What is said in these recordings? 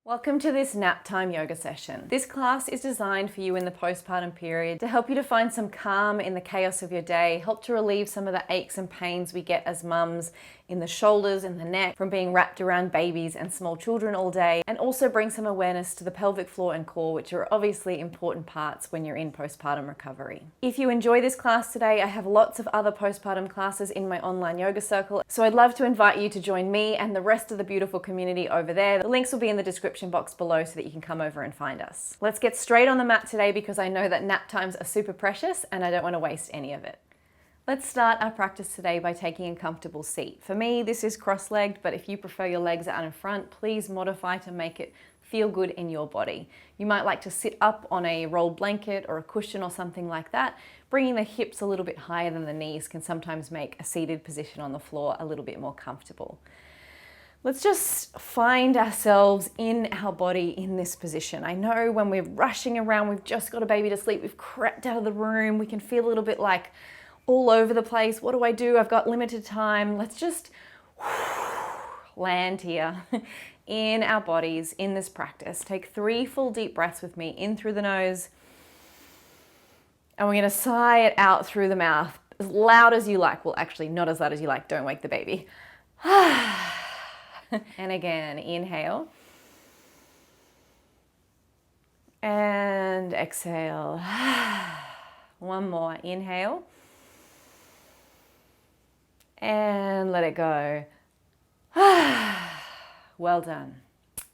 Welcome to this nap time yoga session. This class is designed for you in the postpartum period to help you to find some calm in the chaos of your day, help to relieve some of the aches and pains we get as mums in the shoulders and the neck from being wrapped around babies and small children all day, and also bring some awareness to the pelvic floor and core, which are obviously important parts when you're in postpartum recovery. If you enjoy this class today, I have lots of other postpartum classes in my online yoga circle, so I'd love to invite you to join me and the rest of the beautiful community over there. The links will be in the description box below so that you can come over and find us. Let's get straight on the mat today because I know that nap times are super precious and I don't want to waste any of it. Let's start our practice today by taking a comfortable seat. For me, this is cross-legged, but if you prefer your legs out in front, please modify to make it feel good in your body. You might like to sit up on a rolled blanket or a cushion or something like that. Bringing the hips a little bit higher than the knees can sometimes make a seated position on the floor a little bit more comfortable. Let's just find ourselves in our body in this position. I know when we're rushing around, we've just got a baby to sleep, we've crept out of the room, we can feel a little bit like all over the place. What do? I've got limited time. Let's just land here in our bodies in this practice. Take 3 full deep breaths with me, in through the nose. And we're gonna sigh it out through the mouth as loud as you like. Well, actually not as loud as you like, don't wake the baby. And again, inhale. And exhale. One more, inhale. And let it go. Well done.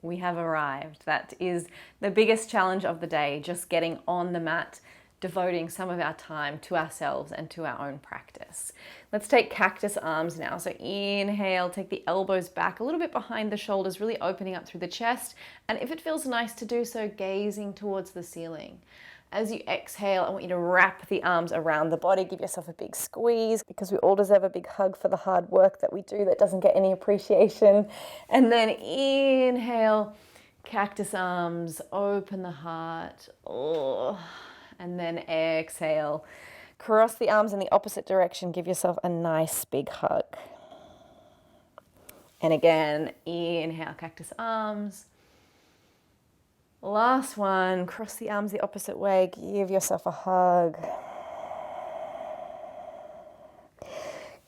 We have arrived. That is the biggest challenge of the day, just getting on the mat, devoting some of our time to ourselves and to our own practice. Let's take cactus arms now. So inhale, take the elbows back a little bit behind the shoulders, really opening up through the chest. And if it feels nice to do so, gazing towards the ceiling. As you exhale, I want you to wrap the arms around the body. Give yourself a big squeeze because we all deserve a big hug for the hard work that we do that doesn't get any appreciation. And then inhale, cactus arms, open the heart. Oh. And then exhale. Cross the arms in the opposite direction. Give yourself a nice big hug. And again, inhale, cactus arms. Last one, cross the arms the opposite way, give yourself a hug.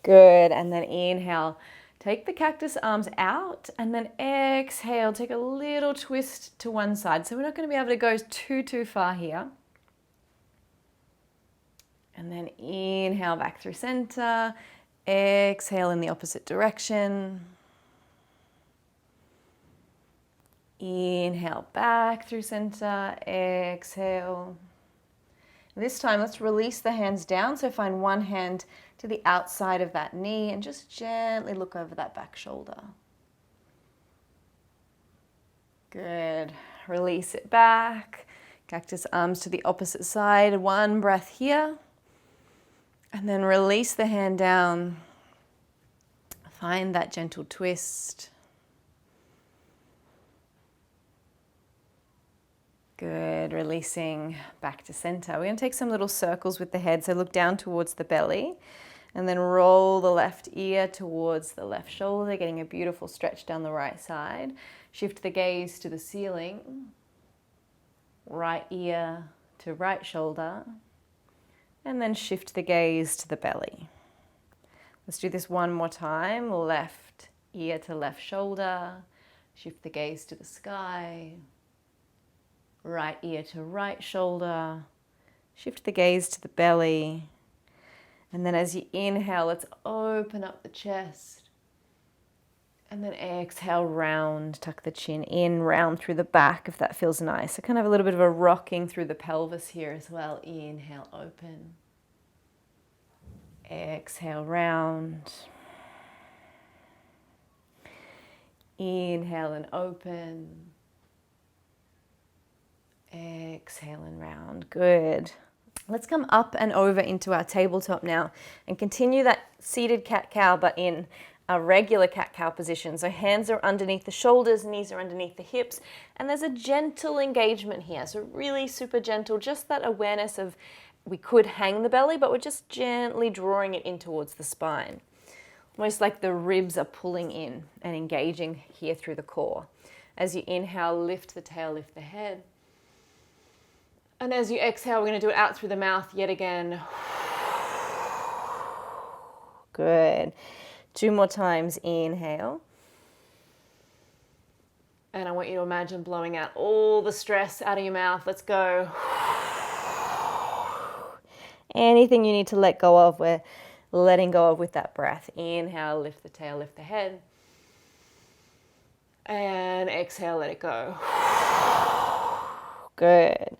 Good, and then inhale, take the cactus arms out, and then exhale, take a little twist to one side. So we're not going to be able to go too far here. And then inhale back through center, exhale in the opposite direction. Inhale back through center, exhale. This time, let's release the hands down. So find one hand to the outside of that knee and just gently look over that back shoulder. Good. Release it back. Cactus arms to the opposite side. One breath here. And then release the hand down. Find that gentle twist. Good, releasing back to center. We're going to take some little circles with the head. So look down towards the belly and then roll the left ear towards the left shoulder, getting a beautiful stretch down the right side. Shift the gaze to the ceiling. Right ear to right shoulder. And then shift the gaze to the belly. Let's do this one more time. Left ear to left shoulder. Shift the gaze to the sky. Right ear to right shoulder. Shift the gaze to the belly. And then as you inhale, let's open up the chest. And then exhale, round, tuck the chin in, round through the back if that feels nice. So kind of a little bit of a rocking through the pelvis here as well. Inhale, open. Exhale, round. Inhale and open. Exhale and round. Good. Let's come up and over into our tabletop now and continue that seated cat-cow, but in a regular cat-cow position. So hands are underneath the shoulders, knees are underneath the hips, and there's a gentle engagement here. So really super gentle, just that awareness of we could hang the belly, but we're just gently drawing it in towards the spine. Almost like the ribs are pulling in and engaging here through the core. As you inhale, lift the tail, lift the head. And as you exhale, we're going to do it out through the mouth yet again. Good. 2 more times. Inhale. And I want you to imagine blowing out all the stress out of your mouth. Let's go. Anything you need to let go of, we're letting go of with that breath. Inhale, lift the tail, lift the head. And exhale, let it go. Good.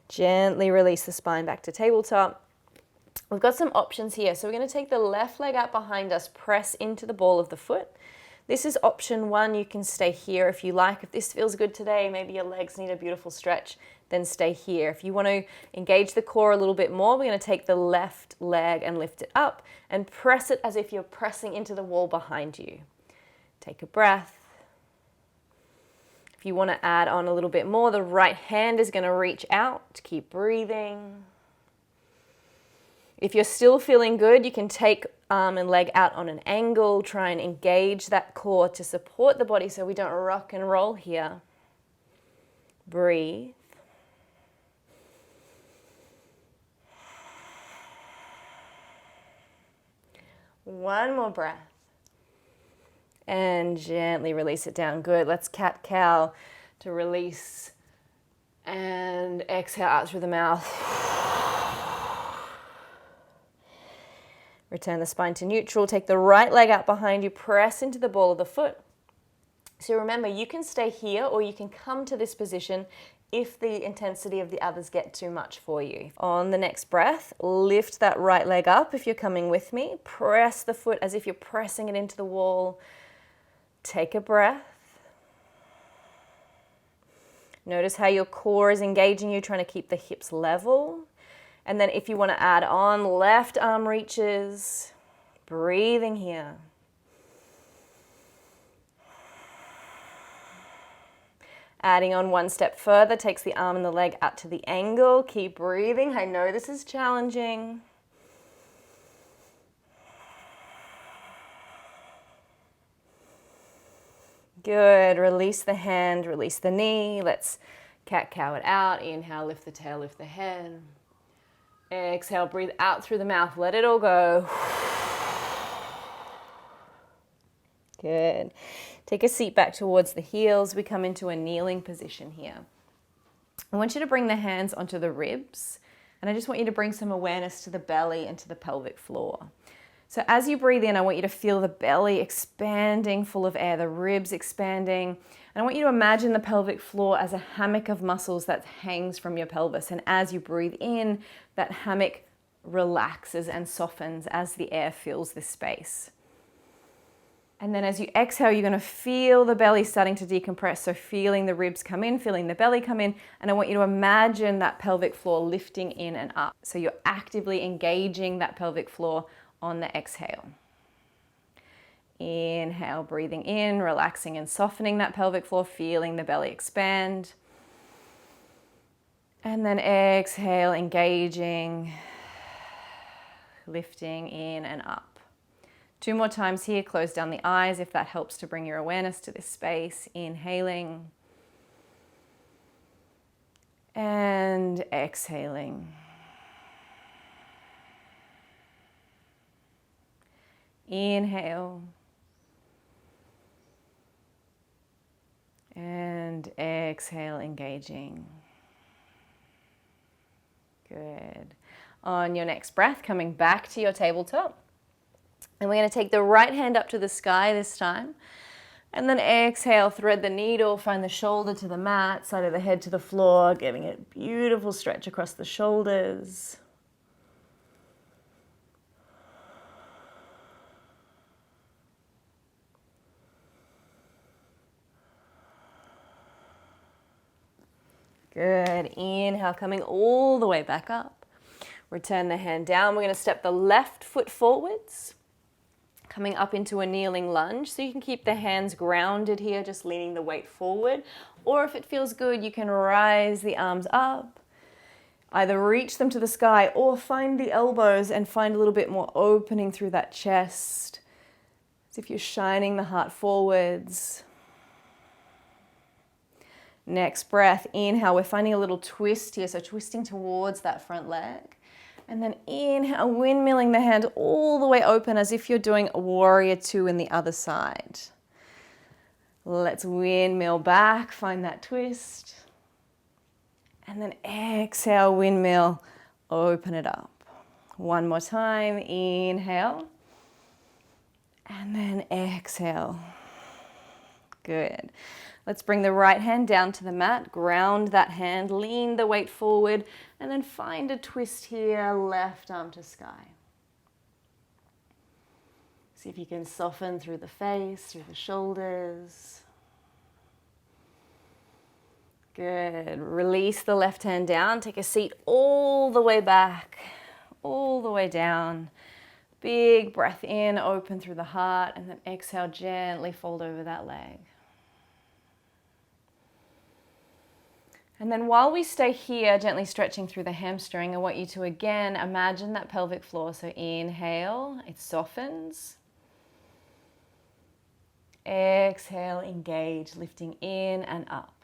Gently release the spine back to tabletop. We've got some options here. So we're going to take the left leg out behind us, press into the ball of the foot. This is option 1. You can stay here if you like. If this feels good today, maybe your legs need a beautiful stretch, then stay here. If you want to engage the core a little bit more, we're going to take the left leg and lift it up and press it as if you're pressing into the wall behind you. Take a breath. If you want to add on a little bit more, the right hand is going to reach out. Keep breathing. If you're still feeling good, you can take arm and leg out on an angle. Try and engage that core to support the body so we don't rock and roll here. Breathe. One more breath. And gently release it down. Good. Let's cat-cow to release. And exhale out through the mouth. Return the spine to neutral. Take the right leg out behind you. Press into the ball of the foot. So remember, you can stay here or you can come to this position if the intensity of the others get too much for you. On the next breath, lift that right leg up if you're coming with me. Press the foot as if you're pressing it into the wall. Take a breath. Notice how your core is engaging you, trying to keep the hips level. And then if you want to add on, left arm reaches, breathing here. Adding on one step further, takes the arm and the leg out to the angle. Keep breathing. I know this is challenging. Good. Release the hand, release the knee. Let's cat-cow it out. Inhale, lift the tail, lift the head. Exhale, breathe out through the mouth. Let it all go. Good. Take a seat back towards the heels. We come into a kneeling position here. I want you to bring the hands onto the ribs, and I just want you to bring some awareness to the belly and to the pelvic floor. So as you breathe in, I want you to feel the belly expanding, full of air, the ribs expanding. And I want you to imagine the pelvic floor as a hammock of muscles that hangs from your pelvis. And as you breathe in, that hammock relaxes and softens as the air fills this space. And then as you exhale, you're going to feel the belly starting to decompress. So feeling the ribs come in, feeling the belly come in. And I want you to imagine that pelvic floor lifting in and up. So you're actively engaging that pelvic floor on the exhale. Inhale, breathing in, relaxing and softening that pelvic floor, feeling the belly expand. And then exhale, engaging, lifting in and up. 2 more times here. Close down the eyes if that helps to bring your awareness to this space. Inhaling and exhaling. Inhale and exhale, engaging. Good. On your next breath, coming back to your tabletop. And we're going to take the right hand up to the sky this time. And then exhale, thread the needle, find the shoulder to the mat, side of the head to the floor, giving it a beautiful stretch across the shoulders. Good. Inhale, coming all the way back up. Return the hand down. We're going to step the left foot forwards, coming up into a kneeling lunge. So you can keep the hands grounded here, just leaning the weight forward. Or if it feels good, you can rise the arms up. Either reach them to the sky or find the elbows and find a little bit more opening through that chest. As if you're shining the heart forwards. Next breath, inhale. We're finding a little twist here, so twisting towards that front leg. And then inhale, windmilling the hand all the way open as if you're doing a warrior two in the other side. Let's windmill back, find that twist. And then exhale, windmill, open it up. One more time, inhale. And then exhale. Good. Let's bring the right hand down to the mat, ground that hand, lean the weight forward, and then find a twist here, left arm to sky. See if you can soften through the face, through the shoulders. Good. Release the left hand down, take a seat all the way back, all the way down. Big breath in, open through the heart, and then exhale, gently fold over that leg. And then while we stay here, gently stretching through the hamstring, I want you to again imagine that pelvic floor. So inhale, it softens. Exhale, engage, lifting in and up.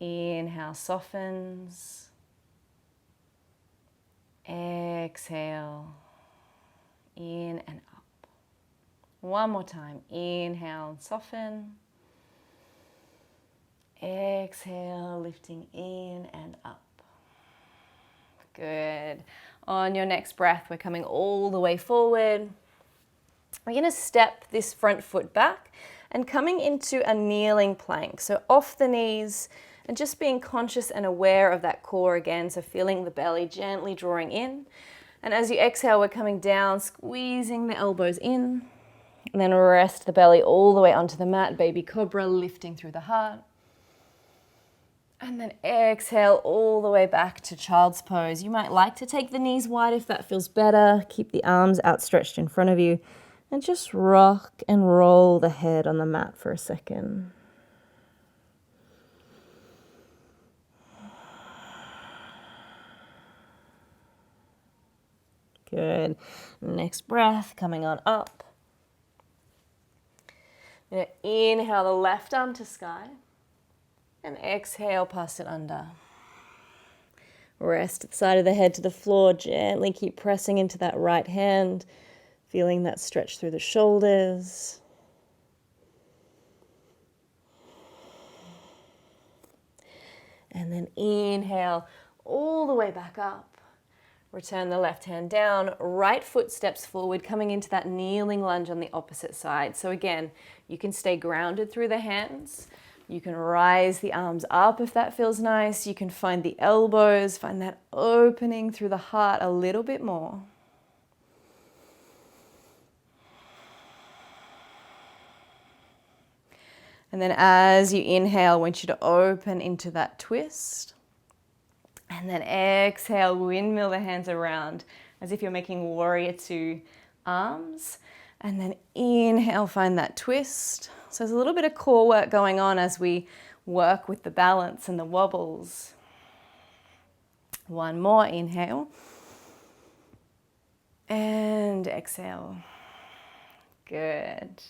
Inhale, softens. Exhale, in and up. One more time. Inhale and soften. Exhale, lifting in and up. Good. On your next breath, we're coming all the way forward. We're going to step this front foot back and coming into a kneeling plank. So off the knees and just being conscious and aware of that core again. So feeling the belly gently drawing in. And as you exhale, we're coming down, squeezing the elbows in. And then rest the belly all the way onto the mat, baby cobra, lifting through the heart. And then exhale all the way back to child's pose. You might like to take the knees wide if that feels better. Keep the arms outstretched in front of you. And just rock and roll the head on the mat for a second. Good. Next breath, coming on up. Inhale the left arm to sky and exhale past it under. Rest the side of the head to the floor. Gently keep pressing into that right hand, feeling that stretch through the shoulders. And then inhale all the way back up. Return the left hand down, right foot steps forward, coming into that kneeling lunge on the opposite side. So again, you can stay grounded through the hands. You can rise the arms up if that feels nice. You can find the elbows, find that opening through the heart a little bit more. And then as you inhale, I want you to open into that twist. And then exhale, windmill the hands around as if you're making warrior two arms. And then inhale, find that twist. So there's a little bit of core work going on as we work with the balance and the wobbles. One more, inhale. And exhale. Good.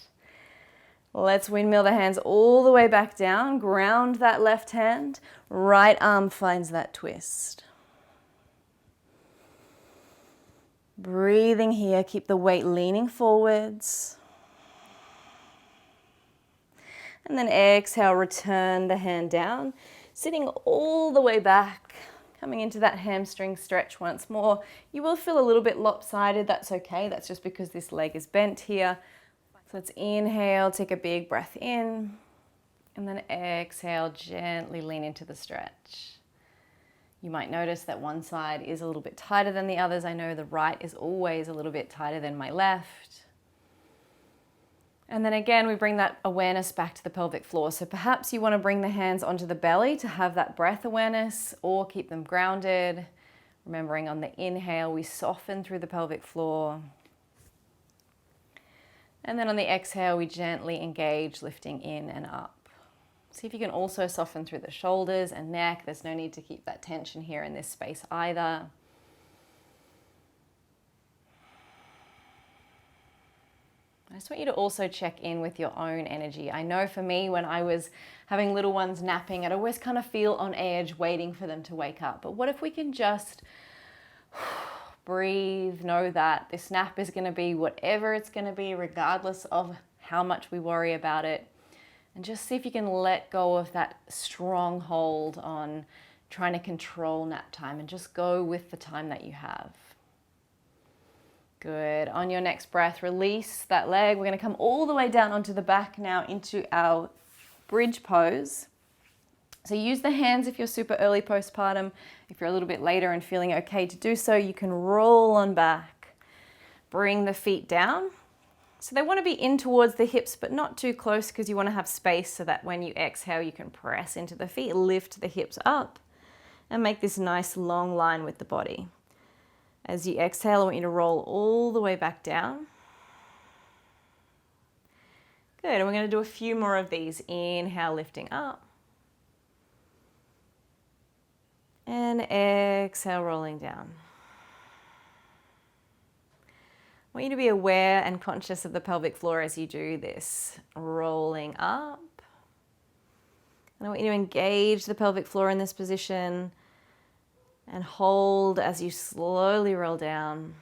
Let's windmill the hands all the way back down. Ground that left hand. Right arm finds that twist. Breathing here. Keep the weight leaning forwards. And then exhale, return the hand down. Sitting all the way back. Coming into that hamstring stretch once more. You will feel a little bit lopsided. That's okay. That's just because this leg is bent here. So let's inhale, take a big breath in, and then exhale, gently lean into the stretch. You might notice that one side is a little bit tighter than the others. I know the right is always a little bit tighter than my left. And then again, we bring that awareness back to the pelvic floor. So perhaps you want to bring the hands onto the belly to have that breath awareness or keep them grounded. Remembering on the inhale, we soften through the pelvic floor. And then on the exhale, we gently engage, lifting in and up. See if you can also soften through the shoulders and neck. There's no need to keep that tension here in this space either. I just want you to also check in with your own energy. I know for me, when I was having little ones napping, I'd always kind of feel on edge, waiting for them to wake up. But what if we can just breathe, know that this nap is going to be whatever it's going to be, regardless of how much we worry about it. And just see if you can let go of that strong hold on trying to control nap time and just go with the time that you have. Good. On your next breath, release that leg. We're going to come all the way down onto the back now into our bridge pose. So use the hands if you're super early postpartum. If you're a little bit later and feeling okay to do so, you can roll on back. Bring the feet down. So they want to be in towards the hips, but not too close, because you want to have space so that when you exhale, you can press into the feet, lift the hips up, and make this nice long line with the body. As you exhale, I want you to roll all the way back down. Good, and we're going to do a few more of these. Inhale, lifting up. And exhale, rolling down. I want you to be aware and conscious of the pelvic floor as you do this. Rolling up. And I want you to engage the pelvic floor in this position and hold as you slowly roll down.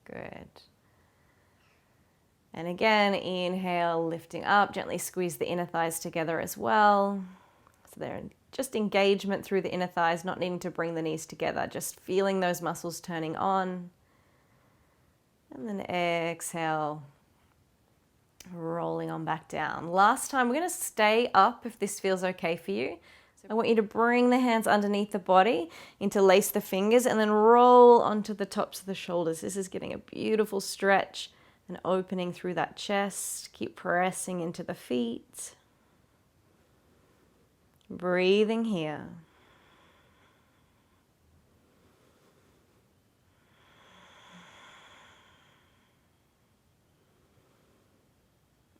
Good. And again, inhale, lifting up. Gently squeeze the inner thighs together as well. So they're just engagement through the inner thighs, not needing to bring the knees together, just feeling those muscles turning on. And then exhale, rolling on back down. Last time, we're going to stay up if this feels okay for you. So I want you to bring the hands underneath the body, interlace the fingers, and then roll onto the tops of the shoulders. This is getting a beautiful stretch and opening through that chest. Keep pressing into the feet. Breathing here.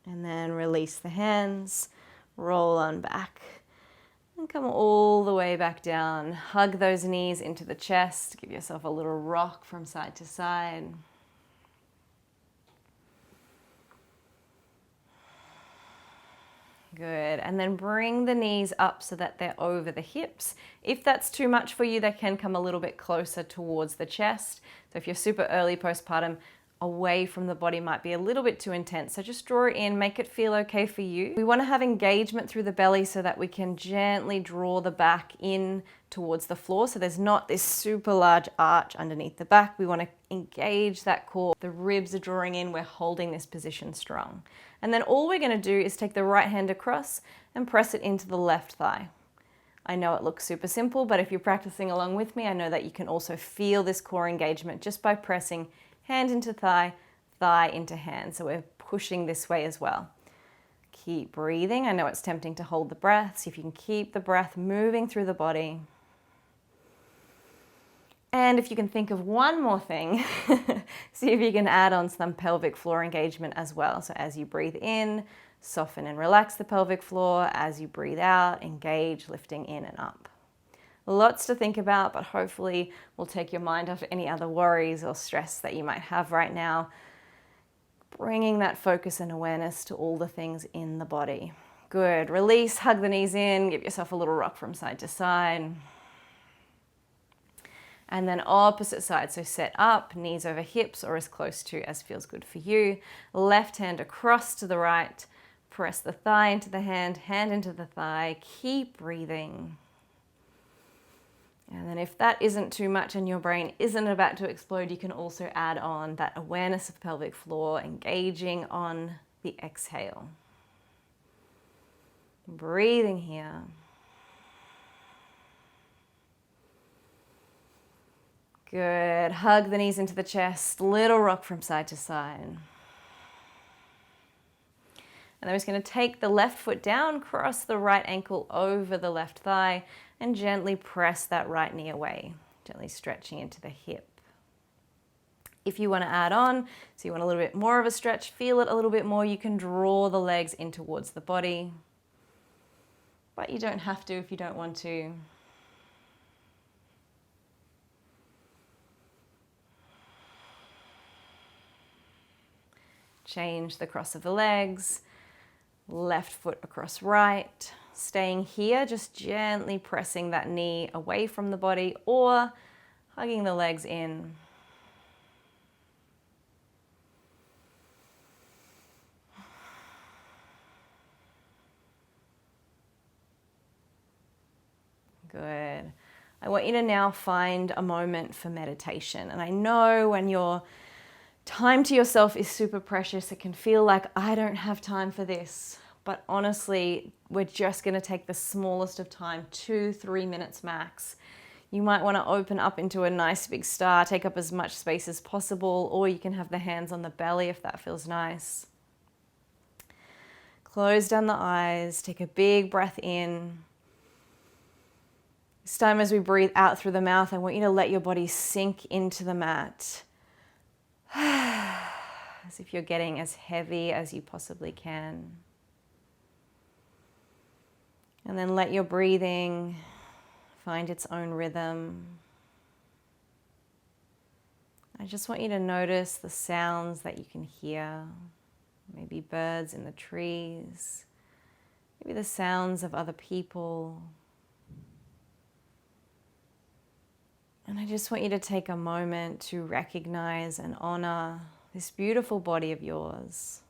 And then release the hands, roll on back, and come all the way back down. Hug those knees into the chest. Give yourself a little rock from side to side. Good, and then bring the knees up so that they're over the hips. If that's too much for you, they can come a little bit closer towards the chest. So if you're super early postpartum, away from the body might be a little bit too intense. So just draw it in, make it feel okay for you. We want to have engagement through the belly so that we can gently draw the back in towards the floor. So there's not this super large arch underneath the back. We want to engage that core. The ribs are drawing in. We're holding this position strong. And then all we're going to do is take the right hand across and press it into the left thigh. I know it looks super simple, but if you're practicing along with me, I know that you can also feel this core engagement just by pressing hand into thigh, thigh into hand. So we're pushing this way as well. Keep breathing. I know it's tempting to hold the breath. See if you can keep the breath moving through the body. And if you can think of one more thing, see if you can add on some pelvic floor engagement as well. So as you breathe in, soften and relax the pelvic floor. As you breathe out, engage, lifting in and up. Lots to think about, but hopefully will take your mind off any other worries or stress that you might have right now. Bringing that focus and awareness to all the things in the body. Good. Release, hug the knees in, give yourself a little rock from side to side. And then opposite side, so set up, knees over hips or as close to as feels good for you. Left hand across to the right, press the thigh into the hand, hand into the thigh, keep breathing. And then if that isn't too much and your brain isn't about to explode, you can also add on that awareness of the pelvic floor, engaging on the exhale. Breathing here. Good. Hug the knees into the chest, little rock from side to side. And then we're just going to take the left foot down, cross the right ankle over the left thigh, and gently press that right knee away, gently stretching into the hip. If you want to add on, so you want a little bit more of a stretch, feel it a little bit more, you can draw the legs in towards the body, but you don't have to if you don't want to. Change the cross of the legs, left foot across right. Staying here, just gently pressing that knee away from the body or hugging the legs in. Good. I want you to now find a moment for meditation. And I know when your time to yourself is super precious, it can feel like I don't have time for this. But honestly, we're just going to take the smallest of time, 2-3 minutes max. You might want to open up into a nice big star, take up as much space as possible, or you can have the hands on the belly if that feels nice. Close down the eyes, take a big breath in. This time as we breathe out through the mouth, I want you to let your body sink into the mat. As if you're getting as heavy as you possibly can. And then let your breathing find its own rhythm. I just want you to notice the sounds that you can hear. Maybe birds in the trees. Maybe the sounds of other people. And I just want you to take a moment to recognize and honor this beautiful body of yours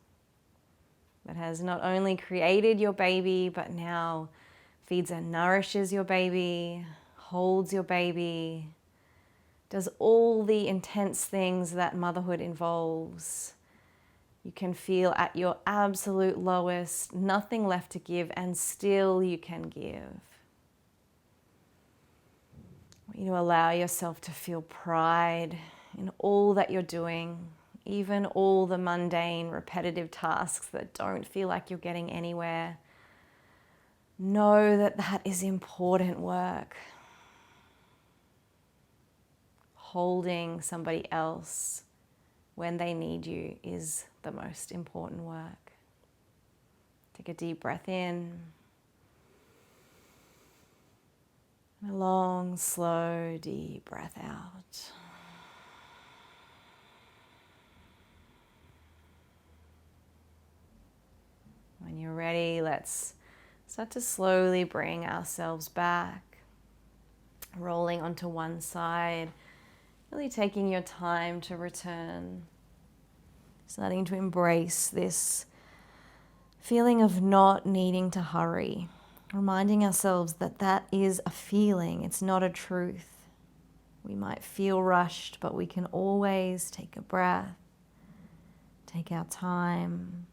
that has not only created your baby, but now feeds and nourishes your baby, holds your baby, does all the intense things that motherhood involves. You can feel at your absolute lowest, nothing left to give, and still you can give. I want you to allow yourself to feel pride in all that you're doing, even all the mundane, repetitive tasks that don't feel like you're getting anywhere. Know that that is important work. Holding somebody else when they need you is the most important work. Take a deep breath in. And a long, slow, deep breath out. When you're ready, let's start to slowly bring ourselves back, rolling onto one side, really taking your time to return, starting to embrace this feeling of not needing to hurry, reminding ourselves that that is a feeling, it's not a truth. We might feel rushed, but we can always take a breath, take our time,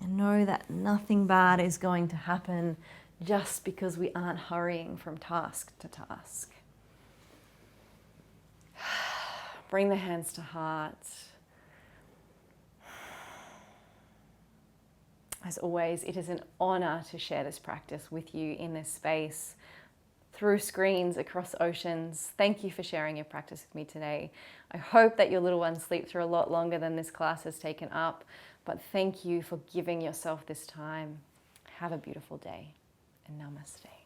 and know that nothing bad is going to happen just because we aren't hurrying from task to task. Bring the hands to heart. As always, it is an honor to share this practice with you in this space, through screens, across oceans. Thank you for sharing your practice with me today. I hope that your little ones sleep through a lot longer than this class has taken up, but thank you for giving yourself this time. Have a beautiful day, and namaste.